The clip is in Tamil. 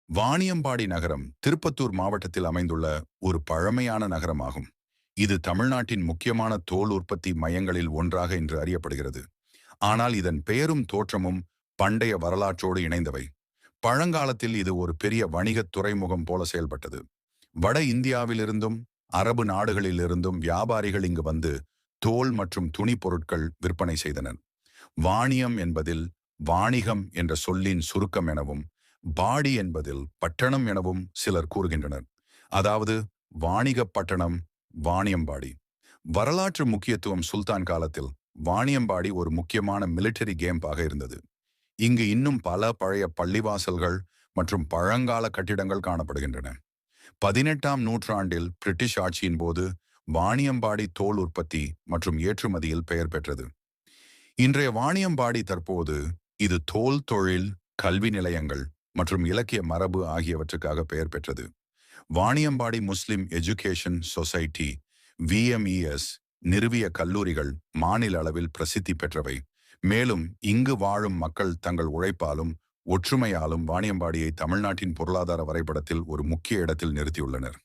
வாணியம்பாடி நகரம் திருப்பத்தூர் மாவட்டத்தில் அமைந்துள்ள ஒரு பழமையான நகரமாகும். இது தமிழ்நாட்டின் முக்கியமான தோல் உற்பத்தி மையங்களில் ஒன்றாக இன்று அறியப்படுகிறது. ஆனால் இதன் பெயரும் தோற்றமும் பண்டைய வரலாற்றோடு இணைந்தவை. பழங்காலத்தில் இது ஒரு பெரிய வணிகத் துறைமுகம் போல செயல்பட்டது. வட இந்தியாவிலிருந்தும் அரபு நாடுகளிலிருந்தும் வியாபாரிகள் இங்கு வந்து தோல் மற்றும் துணி பொருட்கள் விற்பனை செய்தனர். வாணியம் என்பதில் வாணிகம் என்ற சொல்லின் சுருக்கம் எனவும், பாடி என்பதில் பட்டணம் எனவும் சிலர் கூறுகின்றனர். அதாவது வாணிகப் பட்டணம், வாணியம்பாடி. வரலாற்று முக்கியத்துவம் சுல்தான் காலத்தில் வாணியம்பாடி ஒரு முக்கியமான மிலிட்டரி கேம்பாக இருந்தது. இங்கு இன்னும் பல பழைய பள்ளிவாசல்கள் மற்றும் பழங்கால கட்டிடங்கள் காணப்படுகின்றன. 18ஆம் நூற்றாண்டில் பிரிட்டிஷ் ஆட்சியின் போது வாணியம்பாடி தோல் உற்பத்தி மற்றும் ஏற்றுமதியில் பெயர் பெற்றது. இன்றைய வாணியம்பாடி தற்போது இது தோல் தொழில், கல்வி நிலையங்கள் மற்றும் இலக்கிய மரபு ஆகியவற்றுக்காக பெயர் பெற்றது. வாணியம்பாடி முஸ்லிம் எஜுகேஷன் சொசைட்டி (VMES) நிறுவிய கல்லூரிகள் மாநில அளவில் பிரசித்தி பெற்றவை. மேலும் இங்கு வாழும் மக்கள் தங்கள் உழைப்பாலும் ஒற்றுமையாலும் வாணியம்பாடியை தமிழ்நாட்டின் பொருளாதார வரைபடத்தில் ஒரு முக்கிய இடத்தில் நிறுத்தியுள்ளனர்.